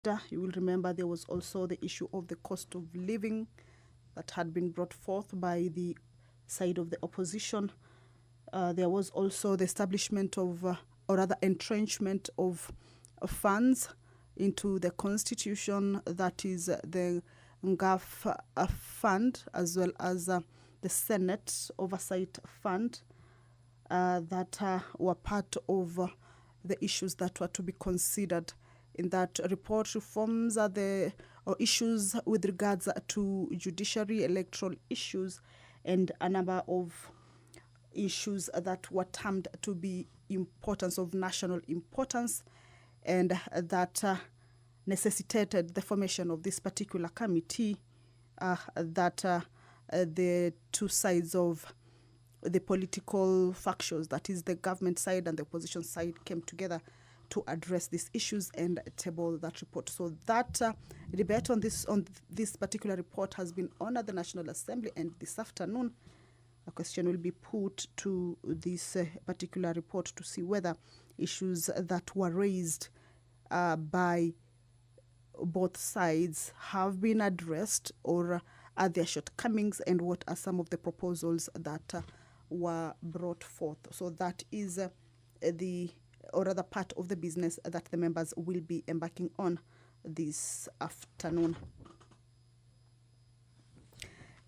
You will remember there was also the issue of the cost of living that had been brought forth by the side of the opposition. There was also the establishment of, or rather entrenchment of funds into the constitution, that is the NGAF fund, as well as the Senate Oversight Fund, that were part of the issues that were to be considered in that report. Reforms are or issues with regards to judiciary, electoral issues, and a number of issues that were termed to be of national importance, and that necessitated the formation of this particular committee, that the two sides of the political factions, that is the government side and the opposition side, came together to address these issues and table that report. So that debate on this particular report has been on at the National Assembly, and this afternoon a question will be put to this particular report to see whether issues that were raised by both sides have been addressed, or are there shortcomings, and what are some of the proposals that were brought forth. So that is or rather part of the business that the members will be embarking on this afternoon.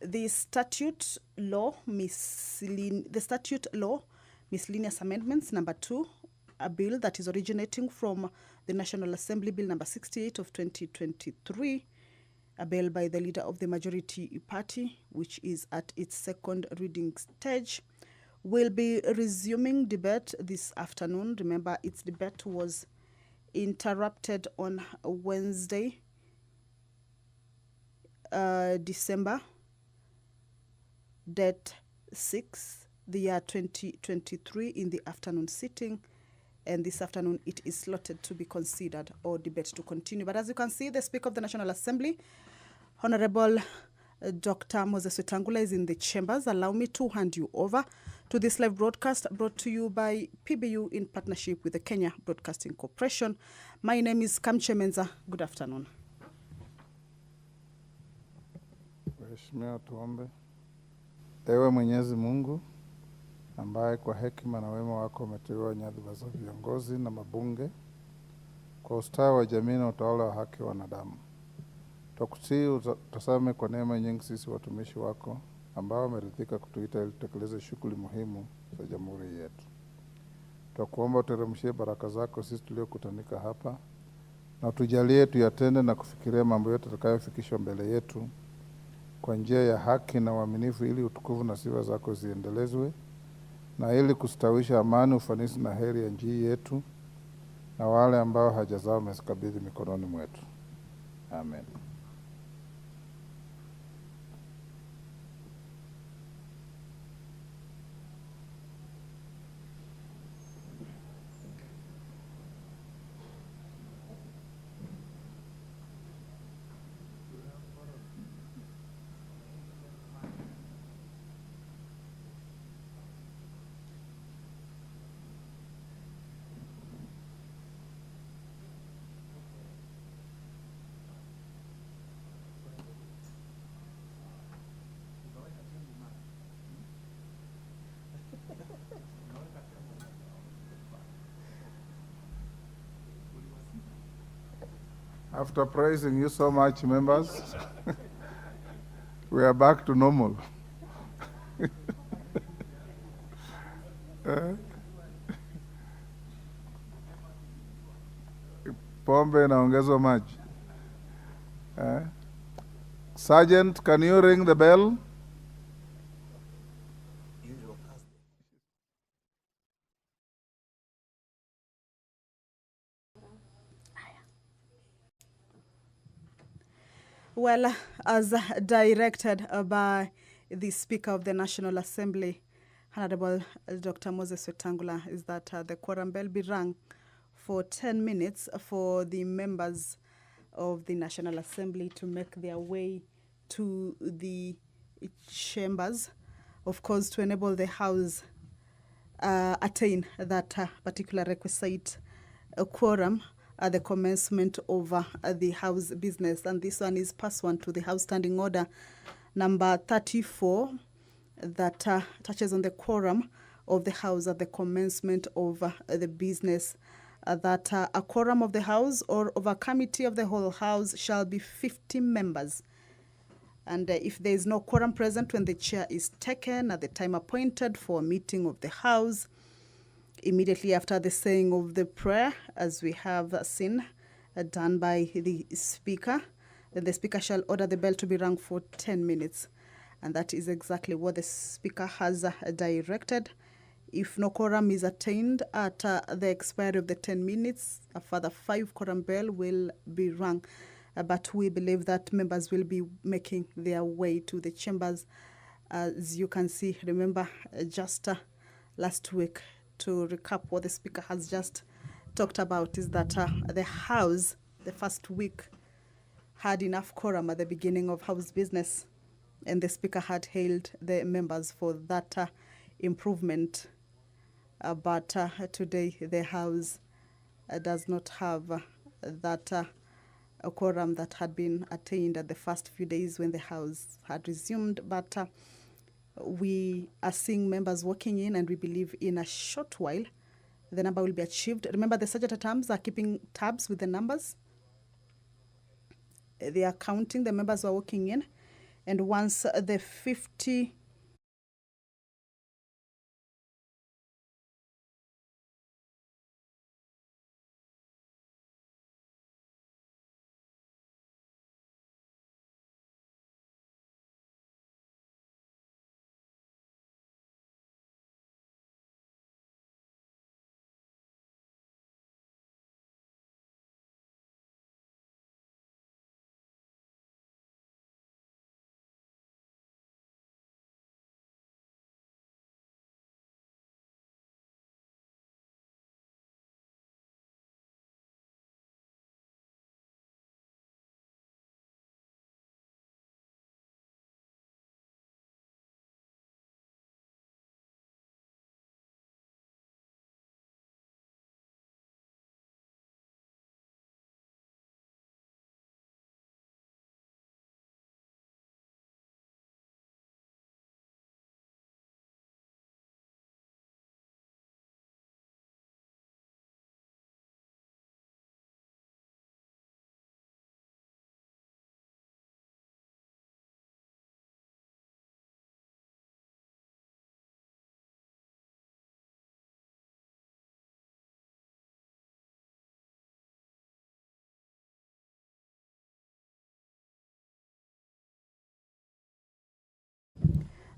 The statute law miscellaneous amendments number 2, a bill that is originating from the National Assembly, Bill number 68 of 2023, a bill by the leader of the majority party, which is at its second reading stage, will be resuming debate this afternoon. Remember, its debate was interrupted on Wednesday, December date 6, the year 2023, in the afternoon sitting. And this afternoon it is slotted to be considered or debate to continue. But as you can see, the Speaker of the National Assembly, Honorable Dr. Moses Wetangula, is in the chambers. Allow me to hand you over to this live broadcast brought to you by PBU in partnership with the Kenya Broadcasting Corporation. My name is Kamche Menza. Good afternoon. Mheshimiwa, tuombe. Ewe Mwenyezi Mungu, ambaye kwa hekima na wema wako umeteua nyadhifa za viongozi na mabunge kwa ustawi wa jamii na utawala wa haki wa wanadamu, tukusihi utasame kwa neema nyingi sisi watumishi wako ambao wameridhika kutuita ili tutekeleze shughuli muhimu za jamhuri yetu. Tukuomba uteremshie baraka zako sisi tuliokutanika hapa, na tujalie tuyatende na kufikiria mambo yote tutakayofikishwa mbele yetu kwa njia ya haki na uaminifu, ili utukufu na sifa zako ziendelezwe, na ili kustawisha amani, ufanisi na heri ya nchi yetu na wale ambao haja zao umezikabidhi mikononi mwetu. Amen. After praising you so much, members, we are back to normal. Pombe inaongezwa maji. Sergeant, can you ring the bell? Well, as directed by the Speaker of the National Assembly, Honorable Dr. Moses Wetangula, is that the quorum bell be rung for 10 minutes for the members of the National Assembly to make their way to the chambers, of course, to enable the House attain that particular requisite quorum the commencement of the House business. And this one is pursuant to the House Standing Order number 34 that touches on the quorum of the House at the commencement of the business. That a quorum of the House or of a committee of the whole House shall be 50 members. And if there is no quorum present when the chair is taken at the time appointed for a meeting of the House, immediately after the saying of the prayer, as we have seen done by the Speaker, then the Speaker shall order the bell to be rung for 10 minutes. And that is exactly what the Speaker has directed. If no quorum is attained at the expiry of the 10 minutes, a further 5 quorum bell will be rung. But we believe that members will be making their way to the chambers. As you can see, remember just last week, to recap what the Speaker has just talked about, is that the House, the first week, had enough quorum at the beginning of House business, and the Speaker had hailed the members for that improvement. But today the House does not have that a quorum that had been attained at the first few days when the House had resumed. But we are seeing members walking in, and we believe in a short while the number will be achieved. Remember, the Sergeant at Arms are keeping tabs with the numbers. They are counting the members who are walking in, and once the 50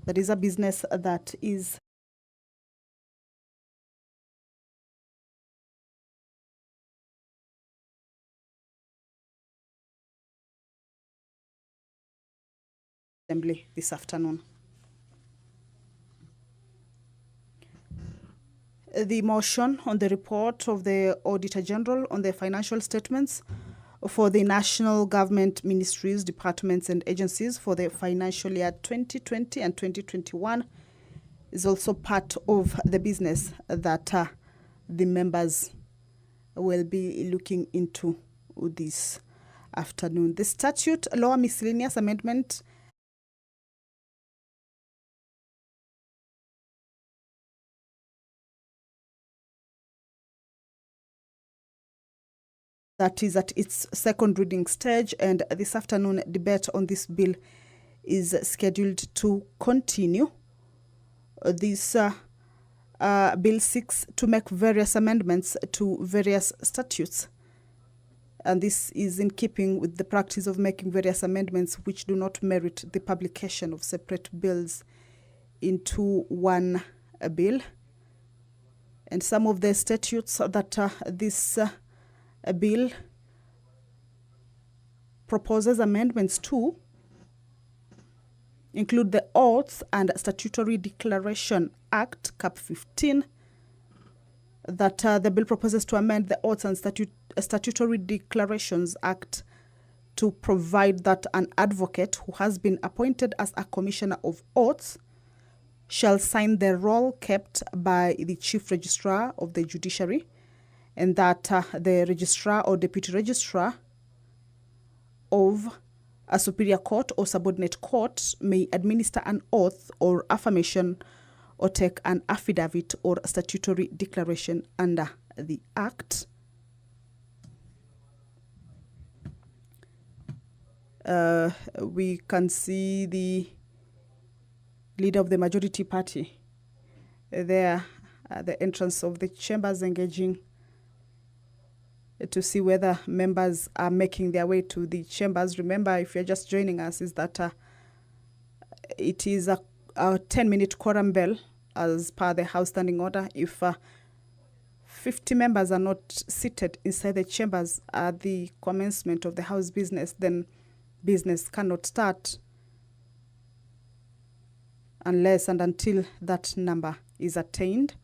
that is a business that is assembly this afternoon. The motion on the report of the Auditor General on the financial statements for the national government ministries, departments, and agencies for the financial year 2020 and 2021 is also part of the business that the members will be looking into this afternoon. The statute law miscellaneous amendment that is at its second reading stage, and this afternoon debate on this bill is scheduled to continue. This bill seeks to make various amendments to various statutes, and this is in keeping with the practice of making various amendments which do not merit the publication of separate bills into one bill. And some of the statutes that this bill proposes amendments to include the Oath and Statutory Declaration Act, Cap 15, that the bill proposes to amend the Oaths and Statutory Declarations Act to provide that an advocate who has been appointed as a commissioner of oaths shall sign the roll kept by the Chief Registrar of the Judiciary and that the registrar or deputy registrar of a superior court or subordinate court may administer an oath or affirmation or take an affidavit or statutory declaration under the Act. We can see the leader of the majority party there at the entrance of the chambers engaging to see whether members are making their way to the chambers. Remember, if you're just joining us, is that it is a 10-minute quorum bell as per the House Standing Order. If 50 members are not seated inside the chambers at the commencement of the House business, then business cannot start unless and until that number is attained.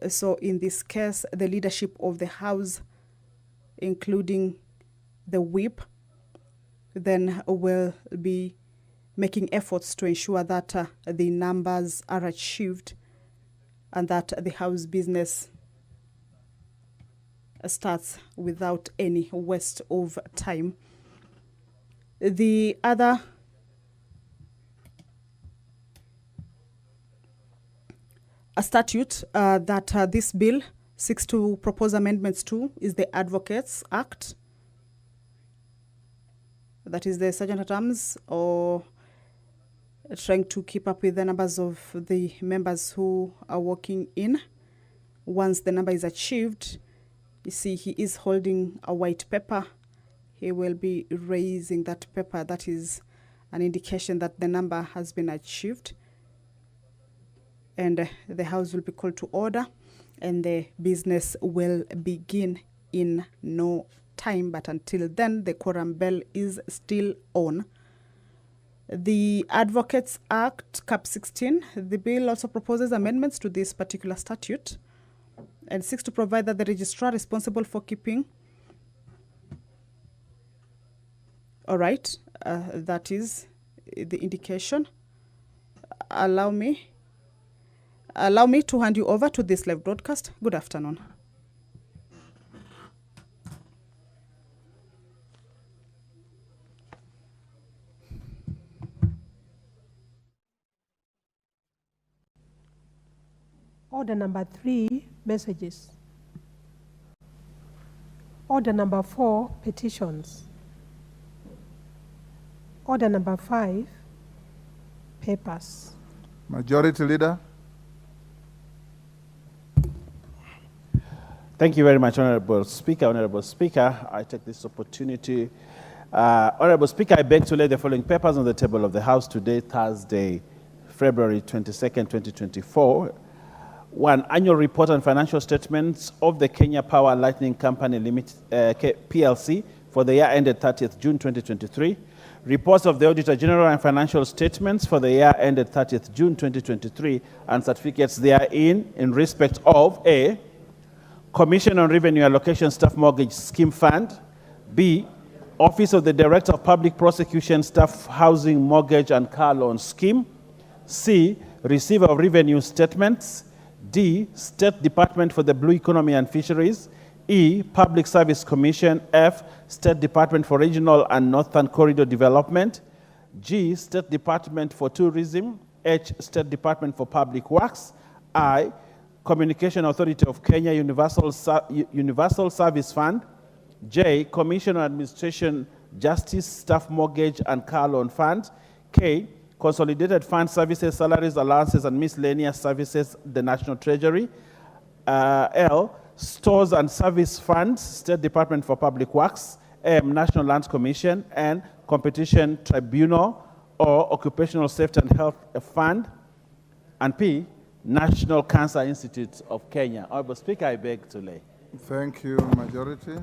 So in this case, the leadership of the House, including the whip, then will be making efforts to ensure that the numbers are achieved and that the House business starts without any waste of time. The other statute that this bill seeks to propose amendments to is the Advocates Act. That is the Sergeant at Arms, or trying to keep up with the numbers of the members who are working in. Once the number is achieved, you see he is holding a white paper. He will be raising that paper. That is an indication that the number has been achieved. And the House will be called to order and the business will begin in no time. But until then, the quorum bell is still on. The Advocates Act, Cap 16, the bill also proposes amendments to this particular statute and seeks to provide that the registrar responsible for keeping, all right, that is the indication. Allow me to hand you over to this live broadcast. Good afternoon. Order number 3, messages. Order number 4, petitions. Order number 5, papers. Majority Leader. Thank you very much, Honorable Speaker. Honorable Speaker, I take this opportunity. Honorable Speaker, I beg to lay the following papers on the table of the House today, Thursday, February 22nd, 2024. 1. Annual report on financial statements of the Kenya Power Lightning Company Limited, PLC, for the year ended 30th June 2023. Reports of the Auditor General and financial statements for the year ended 30th June 2023 and certificates therein in respect of A. Commission on Revenue Allocation Staff Mortgage Scheme Fund. B. Office of the Director of Public Prosecution Staff Housing Mortgage and Car Loan Scheme. C. Receiver of Revenue Statements. D. State Department for the Blue Economy and Fisheries. E. Public Service Commission. F. State Department for Regional and Northern Corridor Development. G. State Department for Tourism. H. State Department for Public Works. I. Communication Authority of Kenya Universal Service Fund. J. Commission on Administration Justice Staff Mortgage and Car Loan Fund. K. Consolidated Fund Services, Salaries, Allowances, and Miscellaneous Services, the National Treasury. L. Stores and Service Fund, State Department for Public Works. M. National Lands Commission. N. Competition Tribunal or Occupational Safety and Health Fund. And P. National Cancer Institute of Kenya. Honorable Speaker, I beg to lay. Thank you, Majority.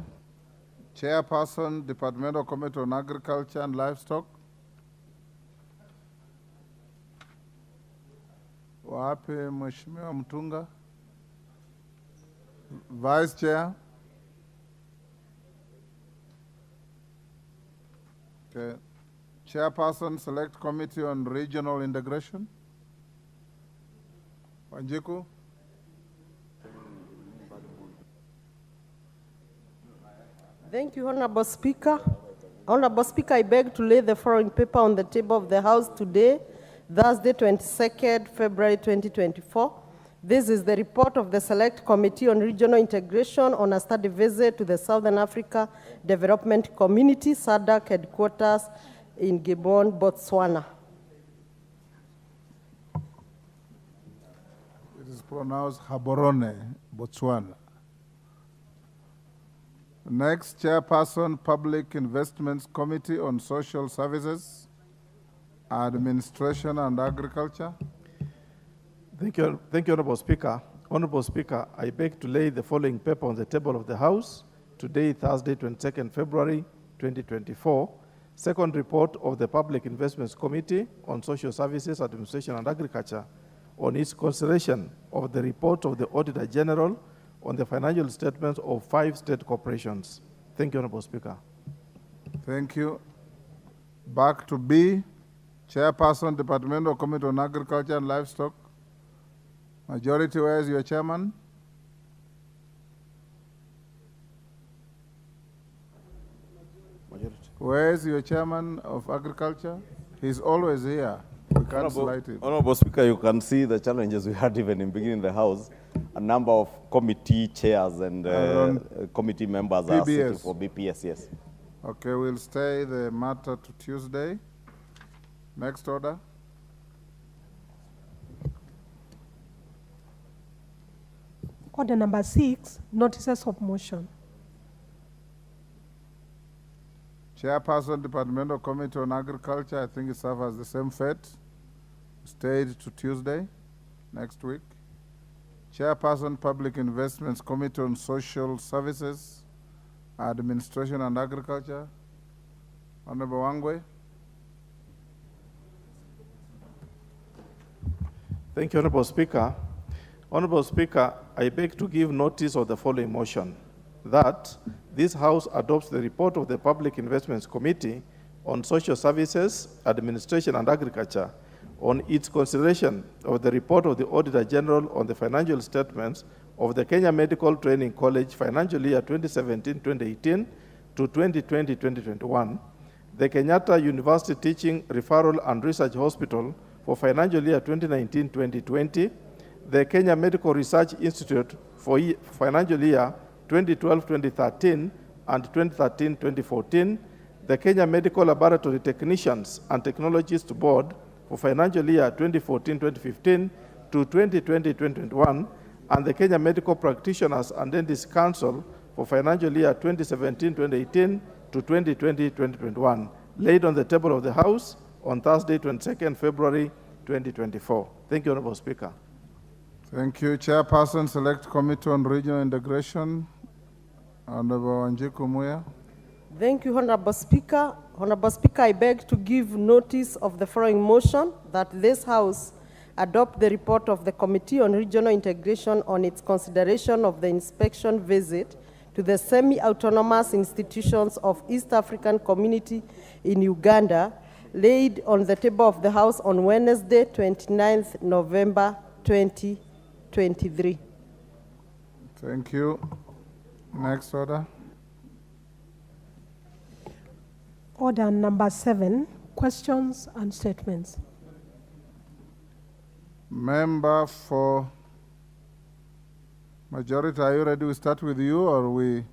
Chairperson, Departmental Committee on Agriculture and Livestock. Wapi Mheshimiwa Mtunga. Vice Chair. Okay. Chairperson, Select Committee on Regional Integration. Wanjiku. Thank you, Honorable Speaker. Honorable Speaker, I beg to lay the following paper on the table of the House today, Thursday, 22nd February 2024. This is the report of the Select Committee on Regional Integration on a study visit to the Southern Africa Development Community, SADC headquarters in Gabon, Botswana. It is pronounced Gaborone, Botswana. Next, Chairperson, Public Investments Committee on Social Services, Administration and Agriculture. Thank you, Honorable Speaker. Honorable Speaker, I beg to lay the following paper on the table of the House today, Thursday, 22nd February 2024. Second report of the Public Investments Committee on Social Services, Administration and Agriculture on its consideration of the report of the Auditor General on the financial statements of 5 state corporations. Thank you, Honorable Speaker. Thank you. Back to B, Chairperson, Departmental Committee on Agriculture and Livestock. Majority, where is your chairman? Majority. Where is your chairman of agriculture? He's always here. We can't slight him. Honorable Speaker, you can see the challenges we had even in beginning the House. A number of committee chairs and committee members are sitting for BPS, yes. Okay, we'll stay the matter to Tuesday. Next order. Order number 6, notices of motion. Chairperson, Departmental Committee on Agriculture, I think it suffers the same fate. Stayed to Tuesday, next week. Chairperson, Public Investments Committee on Social Services, Administration and Agriculture. Honorable Wangwe. Thank you, Honorable Speaker. Honorable Speaker, I beg to give notice of the following motion, that this House adopts the report of the Public Investments Committee on Social Services, Administration and Agriculture on its consideration of the report of the Auditor General on the financial statements of the Kenya Medical Training College financial year 2017-2018 to 2020-2021, the Kenyatta University Teaching, Referral and Research Hospital for financial year 2019-2020, the Kenya Medical Research Institute for financial year 2012-2013 and 2013-2014, the Kenya Medical Laboratory Technicians and Technologists Board for financial year 2014-2015 to 2020-2021, and the Kenya Medical Practitioners and Dentists Council for financial year 2017-2018 to 2020-2021, laid on the table of the House on Thursday, 22nd February 2024. Thank you, Honorable Speaker. Thank you. Chairperson, Select Committee on Regional Integration, Honorable Wanjiku Muya. Thank you, Honorable Speaker. Honorable Speaker, I beg to give notice of the following motion, that this House adopt the report of the Committee on Regional Integration on its consideration of the inspection visit to the semi-autonomous institutions of East African Community in Uganda, laid on the table of the House on Wednesday, 29th November 2023. Thank you. Next order. Order number 7, questions and statements. Member for Majority, are you ready? We start with you, or we?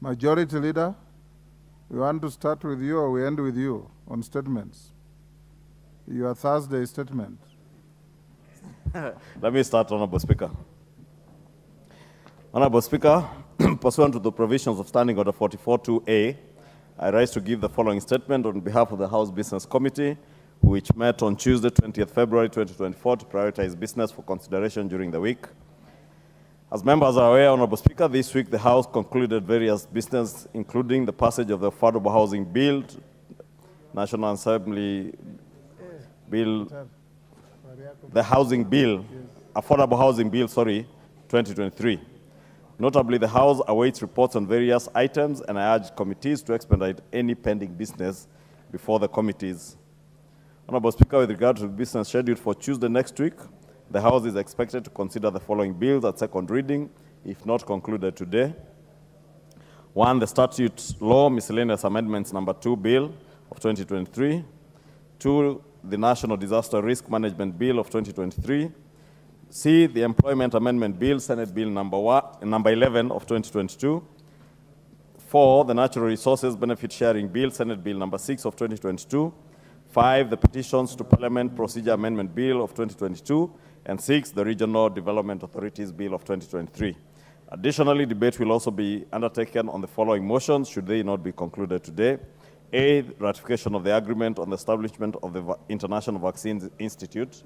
Majority Leader, we want to start with you or we end with you on statements? Your Thursday statement. Let me start, Honorable Speaker. Honorable Speaker, pursuant to the provisions of Standing Order 44-2A, I rise to give the following statement on behalf of the House Business Committee, which met on Tuesday, 20th February 2024 to prioritize business for consideration during the week. As members are aware, Honorable Speaker, this week the House concluded various business, including the passage of the Affordable Housing Bill, National Assembly Bill, the Housing Bill, Affordable Housing Bill, 2023. Notably, the House awaits reports on various items, and I urge committees to expedite any pending business before the committees. Honorable Speaker, with regard to the business scheduled for Tuesday next week, the House is expected to consider the following bills at second reading, if not concluded today. 1, the Statute Law Miscellaneous Amendments Number 2 Bill of 2023. 2, the National Disaster Risk Management Bill of 2023. C, the Employment Amendment Bill, Senate Bill number 11 of 2022. 4, the Natural Resources Benefit Sharing Bill, Senate Bill number 6 of 2022. 5, the Petitions to Parliament Procedure Amendment Bill of 2022. And 6, the Regional Development Authorities Bill of 2023. Additionally, debate will also be undertaken on the following motions, should they not be concluded today. A, ratification of the agreement on the establishment of the International Vaccines Institute.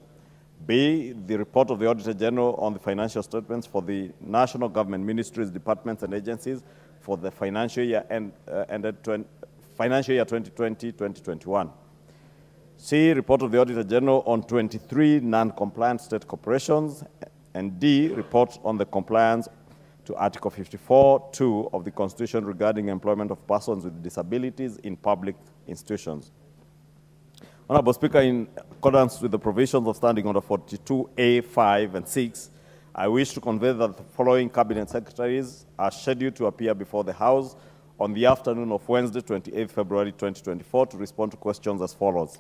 B, the report of the Auditor General on the financial statements for the national government ministries, departments, and agencies for the financial year ended 2020-2021. C, report of the Auditor General on 23 non-compliant state corporations. And D, report on the compliance to Article 54(2) of the Constitution regarding employment of persons with disabilities in public institutions. Honorable Speaker, in accordance with the provisions of Standing Order 42A, 5, and 6, I wish to convey that the following Cabinet Secretaries are scheduled to appear before the House on the afternoon of Wednesday, 28 February 2024, to respond to questions as follows.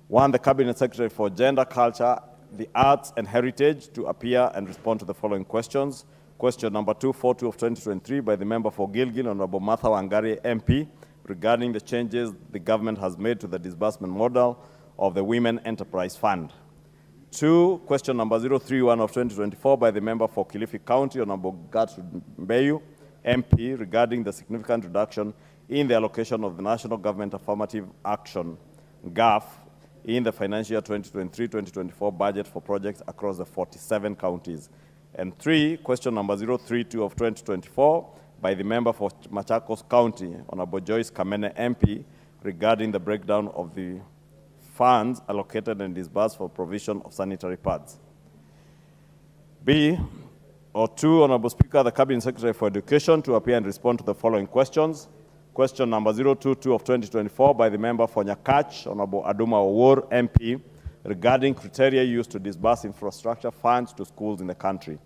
1, the Cabinet Secretary for Gender, Culture, the Arts, and Heritage to appear and respond to the following questions. Question number 242 of 2023 by the member for Gilgil, Honorable Martha Wangari, MP, regarding the changes the government has made to the disbursement model of the Women Enterprise Fund. 2, question number 031 of 2024 by the member for Kilifi County, Honorable Gertrude Mbeyu, MP, regarding the significant reduction in the allocation of the National Government Affirmative Action, GAF, in the financial year 2023-2024 budget for projects across the 47 counties. And 3, question number 032 of 2024 by the member for Machakos County, Honorable Joyce Kamene, MP, regarding the breakdown of the funds allocated and disbursed for provision of sanitary pads. B, or 2, Honorable Speaker, the Cabinet Secretary for Education to appear and respond to the following questions. Question number 022 of 2024 by the member for Nyakach, Honorable Aduma Owor, MP, regarding criteria used to disburse infrastructure funds to schools in the country.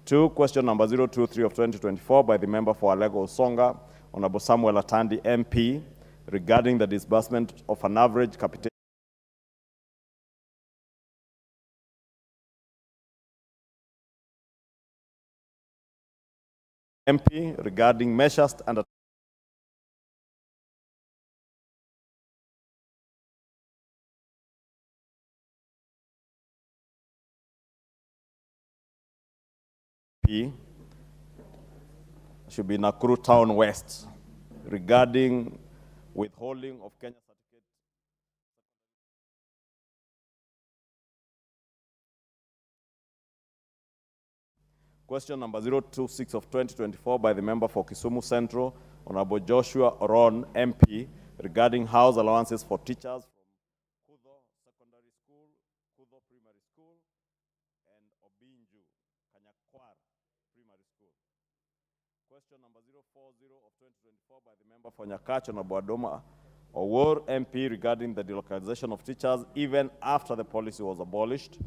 2, question number 023 of 2024 by the member for Alego Usonga, Honorable Samuel Atandi, MP, regarding the disbursement of an average capitation MP regarding measures under should be Nakuru Town West regarding withholding of Kenya certificate. Question number 026 of 2024 by the member for Kisumu Central, Honorable Joshua Oron, MP, regarding house allowances for teachers from Kudho Secondary School, Kudho Primary School, and Obinju, Kanyakwar Primary School. Question number 040 of 2024 by the member for Nyakach, Honorable Adoma Owor, MP, regarding the delocalization of teachers even after the policy was abolished.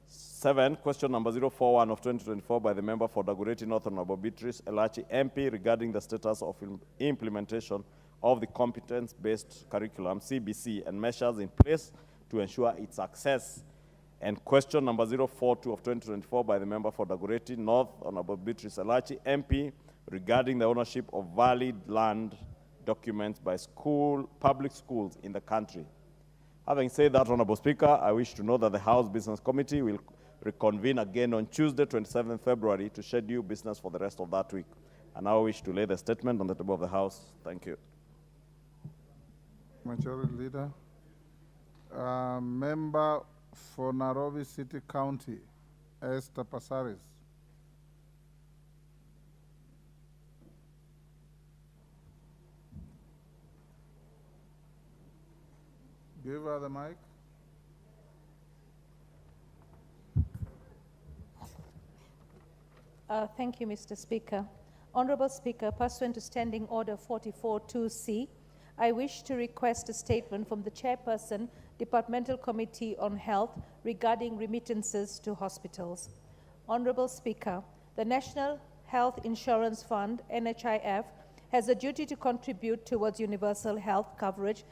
7, question number 041 of 2024 by the member for Dagoretti North, Honorable Beatrice Elachi, MP, regarding the status of implementation of the competence-based curriculum, CBC, and measures in place to ensure its success. And question number 042 of 2024 by the member for Dagoretti North, Honorable Beatrice Elachi, MP, regarding the ownership of valid land documents by public schools in the country. Having said that, Honorable Speaker, I wish to know that the House Business Committee will reconvene again on Tuesday, 27 February, to schedule business for the rest of that week. I now wish to lay the statement on the table of the House. Thank you. Majority Leader. Member for Nairobi City County, Esther Passaris. Give her the mic. Thank you, Mr. Speaker. Honorable Speaker, pursuant to Standing Order 44.2c, I wish to request a statement from the Chairperson, Departmental Committee on Health regarding remittances to hospitals. Honorable Speaker, the National Health Insurance Fund, NHIF, has a duty to contribute towards universal health coverage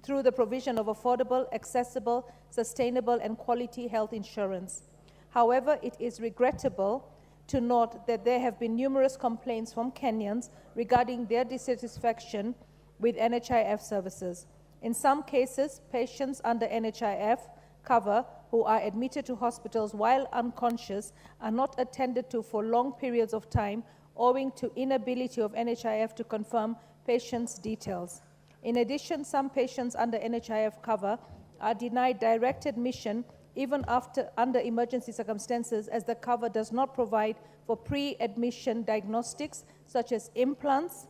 through the provision of affordable, accessible, sustainable, and quality health insurance. However, it is regrettable to note that there have been numerous complaints from Kenyans regarding their dissatisfaction with NHIF services. In some cases, patients under NHIF cover who are admitted to hospitals while unconscious are not attended to for long periods of time owing to inability of NHIF to confirm patients' details. In addition, some patients under NHIF cover are denied direct admission even under emergency circumstances, as the cover does not provide for pre-admission diagnostics such as implants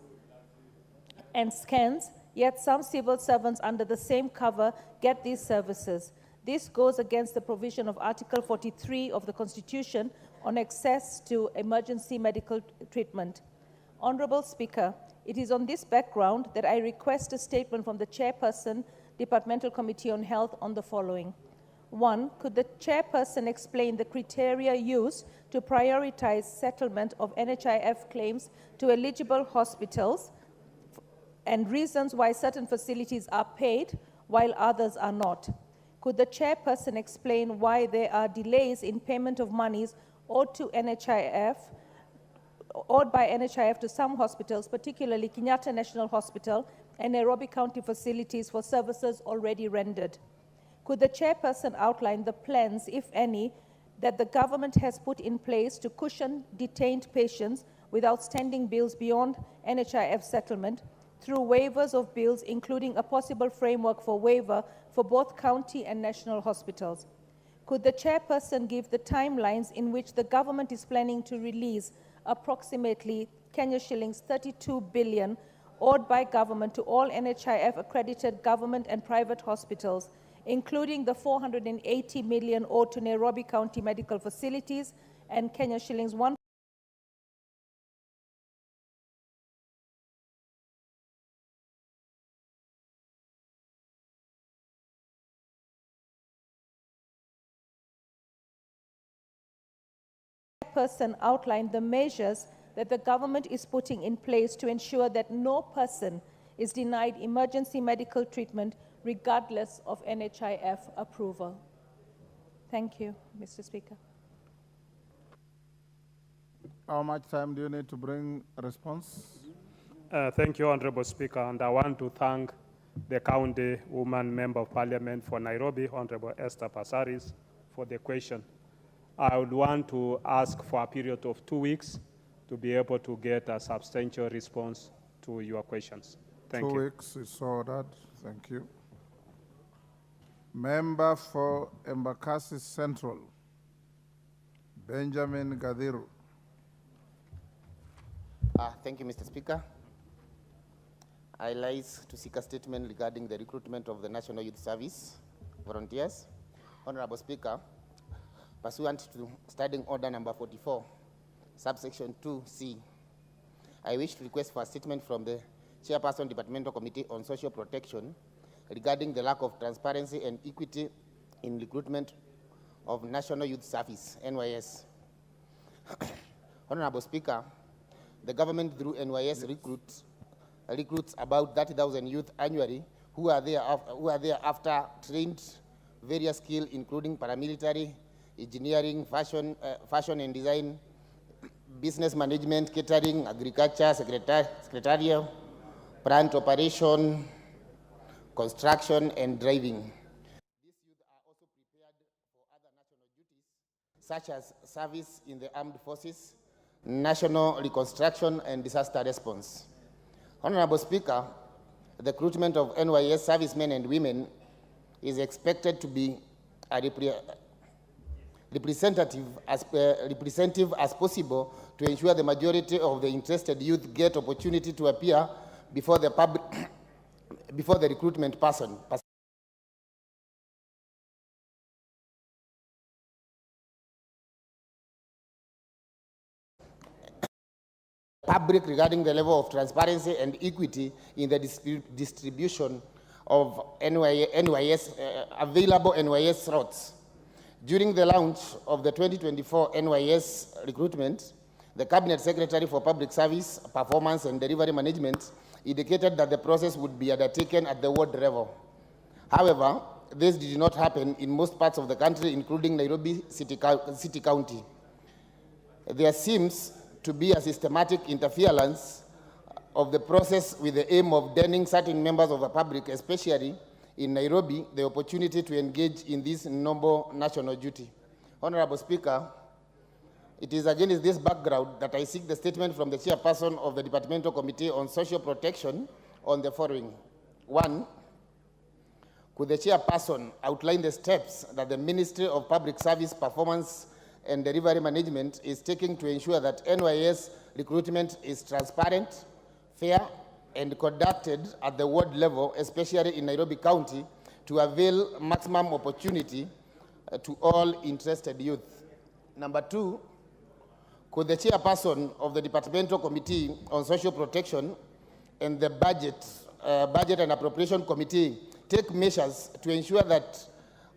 and scans, yet some civil servants under the same cover get these services. This goes against the provision of Article 43 of the Constitution on access to emergency medical treatment. Honorable Speaker, it is on this background that I request a statement from the Chairperson, Departmental Committee on Health on the following. 1, could the Chairperson explain the criteria used to prioritize settlement of NHIF claims to eligible hospitals and reasons why certain facilities are paid while others are not? Could the Chairperson explain why there are delays in payment of monies owed by NHIF to some hospitals, particularly Kenyatta National Hospital and Nairobi County facilities for services already rendered? Could the Chairperson outline the plans, if any, that the government has put in place to cushion detained patients with outstanding bills beyond NHIF settlement through waivers of bills, including a possible framework for waiver for both county and national hospitals? Could the Chairperson give the timelines in which the government is planning to release approximately Kenya shillings 32 billion owed by government to all NHIF accredited government and private hospitals, including the 480 million owed to Nairobi County medical facilities and Kenya shillings 1 person outlined the measures that the government is putting in place to ensure that no person is denied emergency medical treatment regardless of NHIF approval. Thank you, Mr. Speaker. How much time do you need to bring a response? Thank you, Honorable Speaker, and I want to thank the County Woman Member of Parliament for Nairobi, Honorable Esther Passaris, for the question. I would want to ask for a period of 2 weeks to be able to get a substantial response to your questions. Thank you. 2 weeks is ordered. Thank you. Member for Embakasi Central, Benjamin Gadiru. Thank you, Mr. Speaker. I rise to seek a statement regarding the recruitment of the National Youth Service volunteers. Honorable Speaker, pursuant to Standing Order number 44, subsection 2C, I wish to request for a statement from the Chairperson, Departmental Committee on Social Protection regarding the lack of transparency and equity in recruitment of National Youth Service, NYS. Honorable Speaker, the government through NYS recruits about 30,000 youth annually who are thereafter trained various skills including paramilitary, engineering, fashion and design, business management, catering, agriculture, secretarial, plant operation, construction, and driving. These youth are also prepared for other national duties, such as service in the armed forces, national reconstruction, and disaster response. Honorable Speaker, the recruitment of NYS servicemen and women is expected to be a representative as possible to ensure the majority of the interested youth get opportunity to appear before the public, before the recruitment person. Public regarding the level of transparency and equity in the distribution of available NYS slots. During the launch of the 2024 NYS recruitment, The Cabinet Secretary for Public Service, Performance and Delivery Management indicated that the process would be undertaken at the ward level. However, this did not happen in most parts of the country, including Nairobi City County. There seems to be a systematic interference of the process with the aim of denying certain members of the public, especially in Nairobi, the opportunity to engage in this noble national duty. Honorable Speaker, it is against this background that I seek the statement from the chairperson of the Departmental Committee on Social Protection on the following. 1, could the chairperson outline the steps that the Ministry of Public Service, Performance and Delivery Management is taking to ensure that NYS recruitment is transparent, fair, and conducted at the ward level, especially in Nairobi County, to avail maximum opportunity to all interested youth? Number 2, could the chairperson of the Departmental Committee on Social Protection and the Budget and Appropriation Committee take measures to ensure that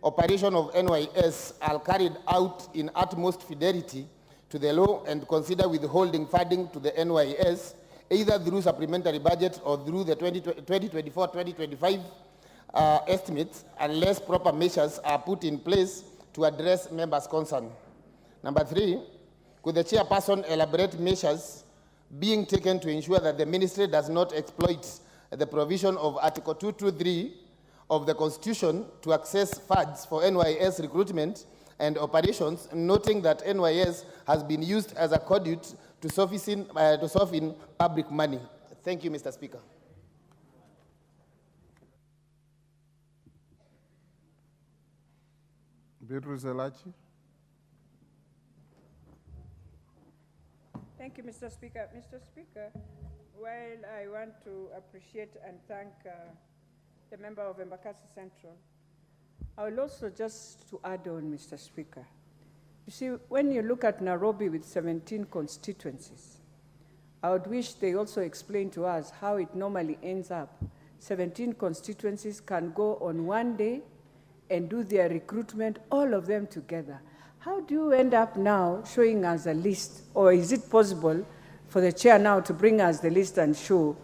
operation of NYS are carried out in utmost fidelity to the law and consider withholding funding to the NYS, either through supplementary budget or through the 2024-2025 estimates, unless proper measures are put in place to address members' concern? Number 3, could the chairperson elaborate measures being taken to ensure that the ministry does not exploit the provision of Article 223 of the Constitution to access funds for NYS recruitment and operations, noting that NYS has been used as a conduit to soften public money? Thank you, Mr. Speaker. Beatrice Elachi. Thank you, Mr. Speaker. Mr. Speaker, while I want to appreciate and thank the member of Embakasi Central, I will also just to add on, Mr. Speaker. You see, when you look at Nairobi with 17 constituencies, I would wish they also explain to us how it normally ends up. 17 constituencies can go on one day and do their recruitment, all of them together. How do you end up now showing us a list? Or is it possible for the chair now to bring us the list and show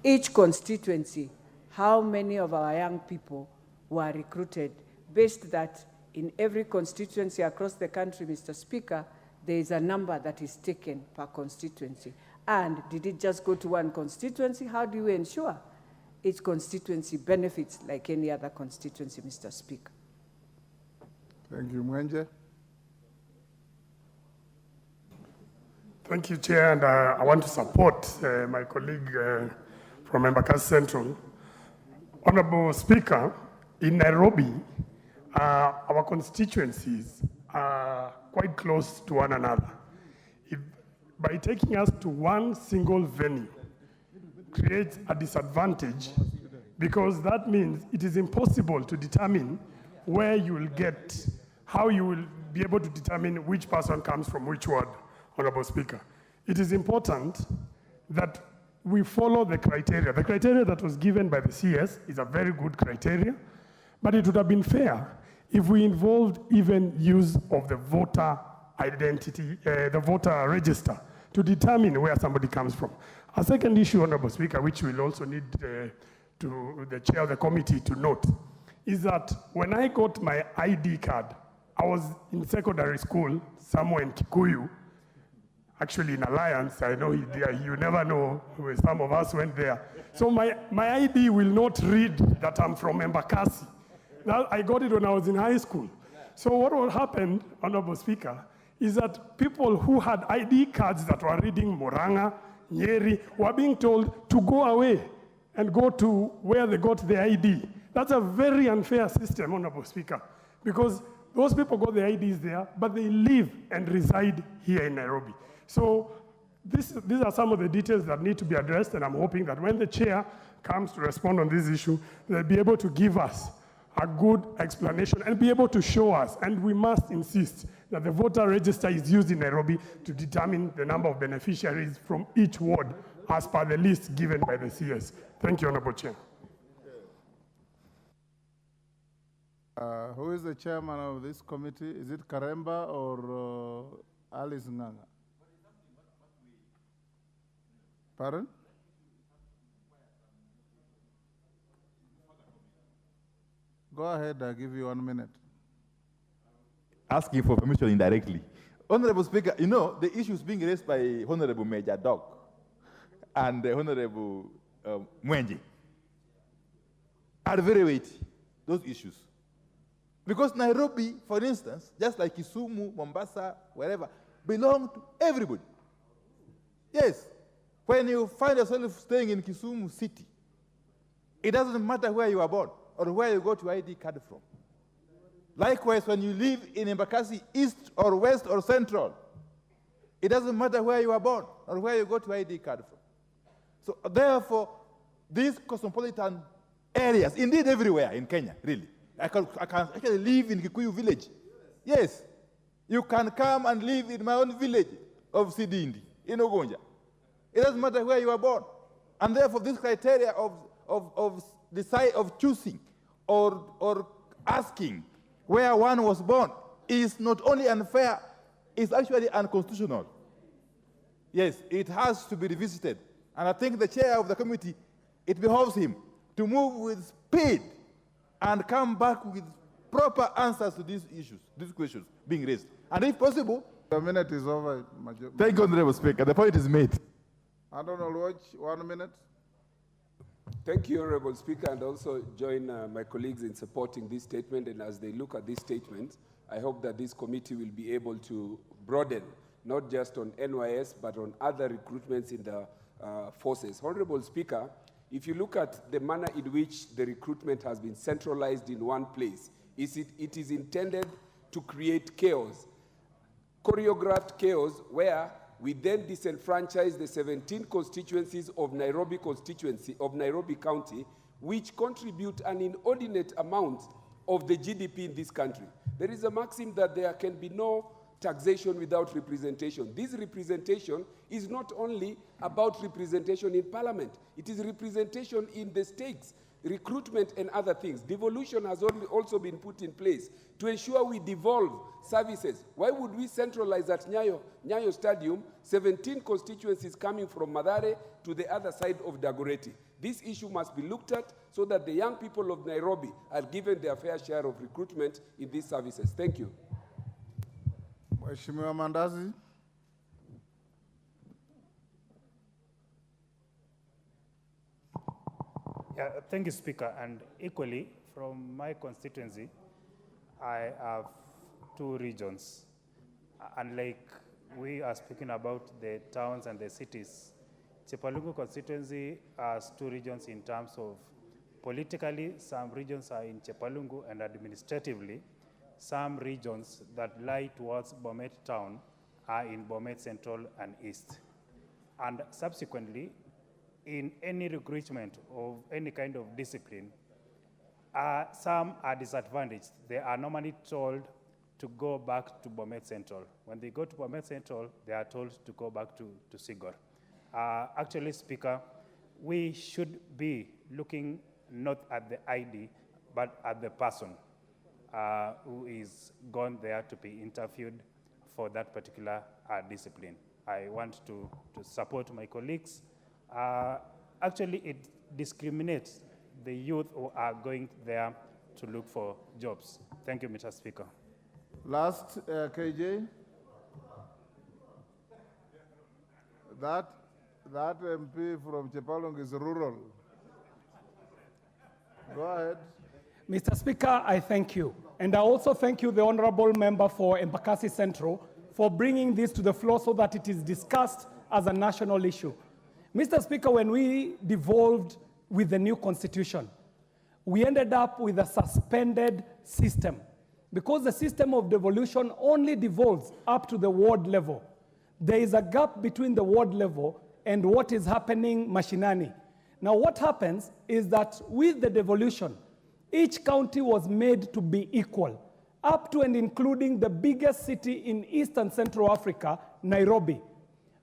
each constituency how many of our young people were recruited, based that in every constituency across the country, Mr. Speaker, there is a number that is taken per constituency? And did it just go to one constituency? How do you ensure each constituency benefits like any other constituency, Mr. Speaker? Thank you, Mwenje. Thank you, Chair, and I want to support my colleague from Embakasi Central. Honorable Speaker, in Nairobi, our constituencies are quite close to one another. By taking us to one single venue creates a disadvantage, because that means it is impossible to determine where you will get, how you will be able to determine which person comes from which ward. Honorable Speaker, it is important that we follow the criteria. The criteria that was given by the CS is a very good criteria, but it would have been fair if we involved even use of the voter identity, the voter register, to determine where somebody comes from. A second issue, Honorable Speaker, which we'll also need to the chair of the committee to note, is that when I got my ID card, I was in secondary school, somewhere in Kikuyu, actually in Alliance. I know you never know, some of us went there. So my ID will not read that I'm from Embakasi. I got it when I was in high school. So what happened, Honorable Speaker, is that people who had ID cards that were reading Moranga, Nyeri, were being told to go away and go to where they got the ID. That's a very unfair system, Honorable Speaker, because those people got the IDs there, but they live and reside here in Nairobi. So these are some of the details that need to be addressed, and I'm hoping that when the chair comes to respond on this issue, they'll be able to give us a good explanation and be able to show us, and we must insist that the voter register is used in Nairobi to determine the number of beneficiaries from each ward as per the list given by the CS. Thank you, Honorable Chair. Who is the chairman of this committee? Is it Karemba or Alice Nganga? Pardon? Go ahead, I'll give you 1 minute. Asking for permission indirectly. Honorable Speaker, you know, the issues being raised by Honorable Major Dog and Honorable Mwenji are very weighty, those issues. Because Nairobi, for instance, just like Kisumu, Mombasa, wherever, belong to everybody. Yes, when you find yourself staying in Kisumu city, it doesn't matter where you are born or where you got your ID card from. Likewise, when you live in Embakasi East or West or Central, it doesn't matter where you are born or where you got your ID card from. So therefore, these cosmopolitan areas, indeed everywhere in Kenya, really. I can actually live in Kikuyu village. Yes, you can come and live in my own village of Sidindi, in Ogonja. It doesn't matter where you are born. And therefore, this criteria of choosing or asking where one was born is not only unfair, it's actually unconstitutional. Yes, it has to be revisited. And I think the chair of the committee, it behoves him to move with speed and come back with proper answers to these issues, these questions being raised. And if possible... The minute is over. Thank you, Honorable Speaker. The point is made. I don't know, Lodge, 1 minute. Thank you, Honorable Speaker, and also join my colleagues in supporting this statement. And as they look at this statement, I hope that this committee will be able to broaden, not just on NYS, but on other recruitments in the forces. Honorable Speaker, if you look at the manner in which the recruitment has been centralized in one place, it is intended to create chaos, choreographed chaos, where we then disenfranchise the 17 constituencies of Nairobi County, which contribute an inordinate amount of the GDP in this country. There is a maxim that there can be no taxation without representation. This representation is not only about representation in parliament, it is representation in the stakes, recruitment and other things. Devolution has also been put in place to ensure we devolve services. Why would we centralize at Nyayo Stadium 17 constituencies coming from Mathare to the other side of Dagoretti? This issue must be looked at so that the young people of Nairobi are given their fair share of recruitment in these services. Thank you. Mheshimiwa Mandazi. Yeah, thank you, Speaker. And equally, from my constituency, I have two regions. Unlike we are speaking about the towns and the cities, Chepalungu constituency has two regions in terms of politically, some regions are in Chepalungu, and administratively, some regions that lie towards Bomet town are in Bomet Central and East. And subsequently, in any recruitment of any kind of discipline, some are disadvantaged. They are normally told to go back to Bomet Central. When they go to Bomet Central, they are told to go back to Sigor. Actually, Speaker, we should be looking not at the ID, but at the person who is gone there to be interviewed for that particular discipline. I want to support my colleagues. Actually, it discriminates the youth who are going there to look for jobs. Thank you, Mr. Speaker. Last, KJ. That MP from Chepalung is rural. Go ahead. Mr. Speaker, I thank you. And I also thank you, the Honorable Member for Embakasi Central, for bringing this to the floor so that it is discussed as a national issue. Mr. Speaker, when we devolved with the new constitution, we ended up with a suspended system because the system of devolution only devolves up to the ward level. There is a gap between the ward level and what is happening mashinani. Now, what happens is that with the devolution, each county was made to be equal, up to and including the biggest city in East and Central Africa, Nairobi.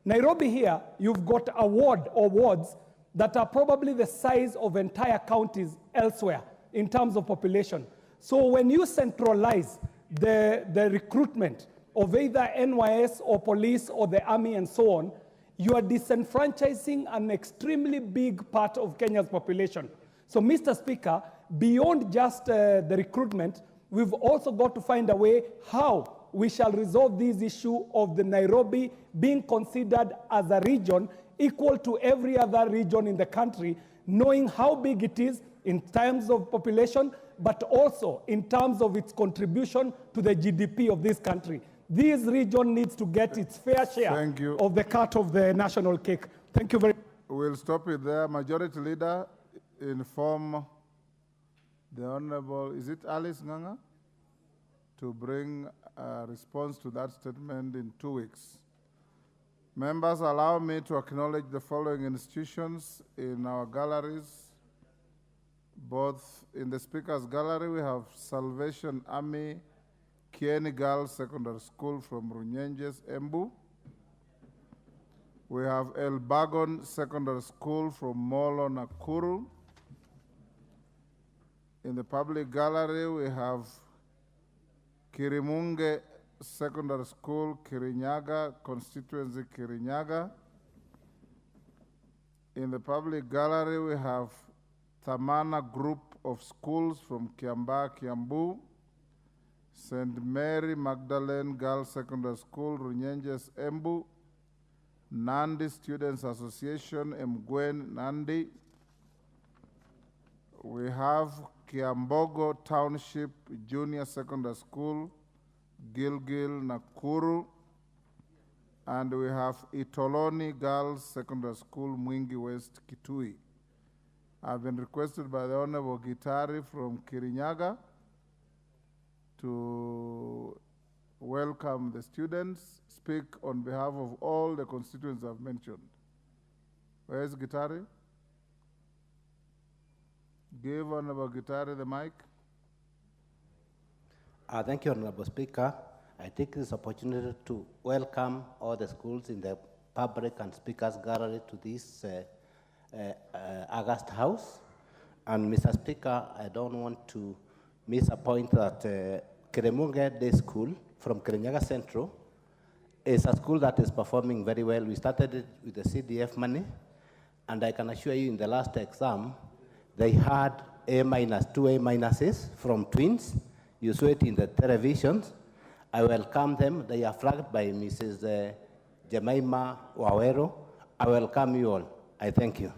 Nairobi here, you've got a ward or wards that are probably the size of entire counties elsewhere in terms of population. So when you centralize the recruitment of either NYS or police or the army and so on, you are disenfranchising an extremely big part of Kenya's population. So, Mr. Speaker, beyond just the recruitment, we've also got to find a way how we shall resolve this issue of the Nairobi being considered as a region equal to every other region in the country, knowing how big it is in terms of population, but also in terms of its contribution to the GDP of this country. This region needs to get its fair share of the cut of the national cake. Thank you very much. We'll stop it there. Majority Leader, inform the Honorable, is it Alice Nganga, to bring a response to that statement in 2 weeks. Members, allow me to acknowledge the following institutions in our galleries. Both in the Speaker's Gallery, we have Salvation Army Kieni Girls Secondary School from Runyenjes, Embu. We have El Bagon Secondary School from Molo, Nakuru. In the public gallery, we have Kirimunge Secondary School, Kirinyaga, constituency Kirinyaga. In the public gallery, we have Thamana Group of Schools from Kiamba, Kiambu. St. Mary Magdalene Girls Secondary School, Runyenjes, Embu. Nandi Students Association, Mgwen, Nandi. We have Kiambogo Township Junior Secondary School, Gilgil, Nakuru. And we have Itoloni Girls Secondary School, Mwingi West, Kitui. I've been requested by the Honorable Gitari from Kirinyaga to welcome the students, speak on behalf of all the constituents I've mentioned. Where is Gitari? Give Honorable Gitari the mic. Thank you, Honorable Speaker. I take this opportunity to welcome all the schools in the public and speakers gallery to this August House. And Mr. Speaker, I don't want to miss a point that Keremunge Day School from Kirinyaga Central is a school that is performing very well. We started it with the CDF money, and I can assure you in the last exam, they had A-, 2 A- from twins. You saw it in the televisions. I welcome them. They are flagged by Mrs. Jemima Wawero. I welcome you all. I thank you.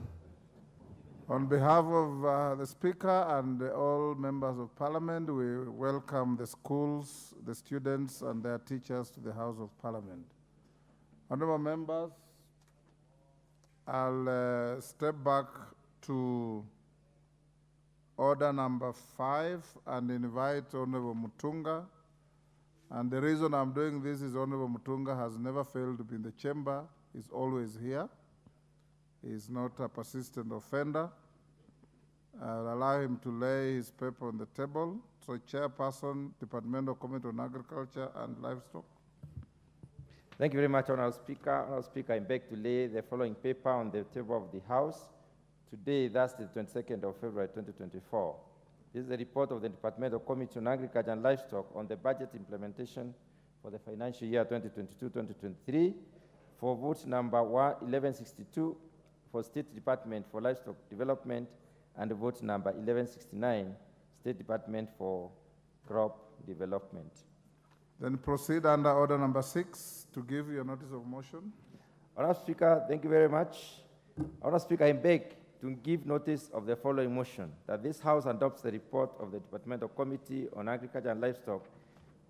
On behalf of the Speaker and all members of Parliament, we welcome the schools, the students, and their teachers to the House of Parliament. Honorable members, I'll step back to order number 5 and invite Honorable Mutunga. And the reason I'm doing this is Honorable Mutunga has never failed to be in the chamber. He's always here. He's not a persistent offender. I'll allow him to lay his paper on the table. So, Chairperson, Departmental Committee on Agriculture and Livestock. Thank you very much, Honourable Speaker. Honourable Speaker, I beg to lay the following paper on the table of the House. Today, that's the 22nd of February 2024. This is the report of the Departmental Committee on Agriculture and Livestock on the budget implementation for the financial year 2022-2023 for vote number 1162 for State Department for Livestock Development and vote number 1169, State Department for Crop Development. Then proceed under order number 6 to give your notice of motion. Honourable Speaker, thank you very much. Honourable Speaker, I beg to give notice of the following motion, that this House adopts the report of the Departmental Committee on Agriculture and Livestock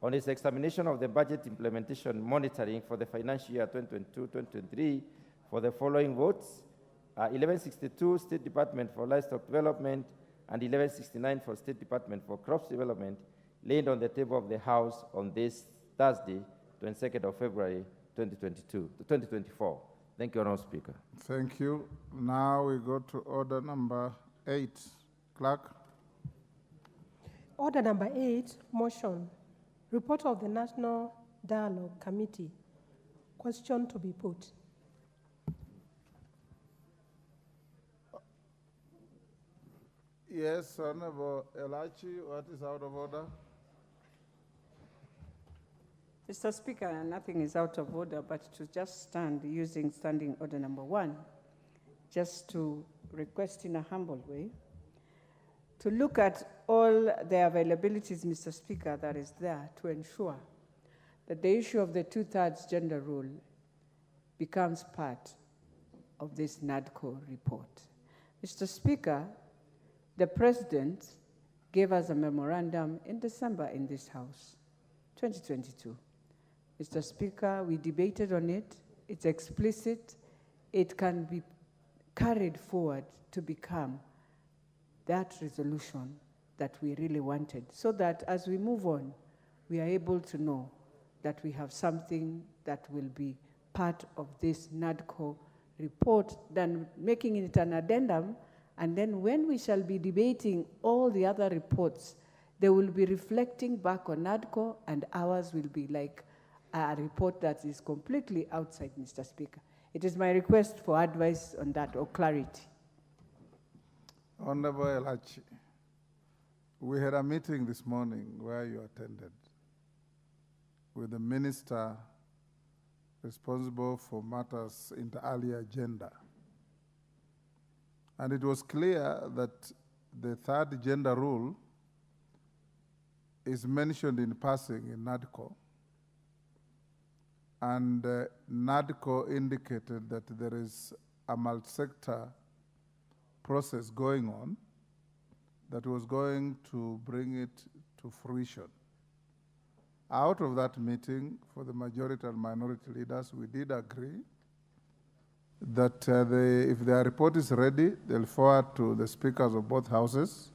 on its examination of the budget implementation monitoring for the financial year 2022-2023 for the following votes: 1162 State Department for Livestock Development and 1169 for State Department for Crops Development, laid on the table of the House on this Thursday, 22nd of February 2024. Thank you, Honourable Speaker. Thank you. Now we go to order number 8. Clerk. Order number 8, motion. Report of the National Dialogue Committee. Question to be put. Yes, Honorable Elachi, what is out of order? Mr. Speaker, nothing is out of order, but to just stand using standing order number 1, just to request in a humble way, to look at all the availabilities, Mr. Speaker, that is there to ensure that the issue of the 2/3 gender rule becomes part of this NADCO report. Mr. Speaker, the President gave us a memorandum in December in this House, 2022. Mr. Speaker, we debated on it. It's explicit. It can be carried forward to become that resolution that we really wanted, so that as we move on, we are able to know that we have something that will be part of this NADCO report, than making it an addendum, and then when we shall be debating all the other reports, they will be reflecting back on NADCO, and ours will be like a report that is completely outside, Mr. Speaker. It is my request for advice on that, or clarity. Honorable Elachi, we had a meeting this morning where you attended with the minister responsible for matters in the earlier agenda. And it was clear that the 3rd gender rule is mentioned in passing in NADCO. And NADCO indicated that there is a multi-sector process going on that was going to bring it to fruition. Out of that meeting, for the majority and minority leaders, we did agree that if their report is ready, they'll forward to the speakers of both houses.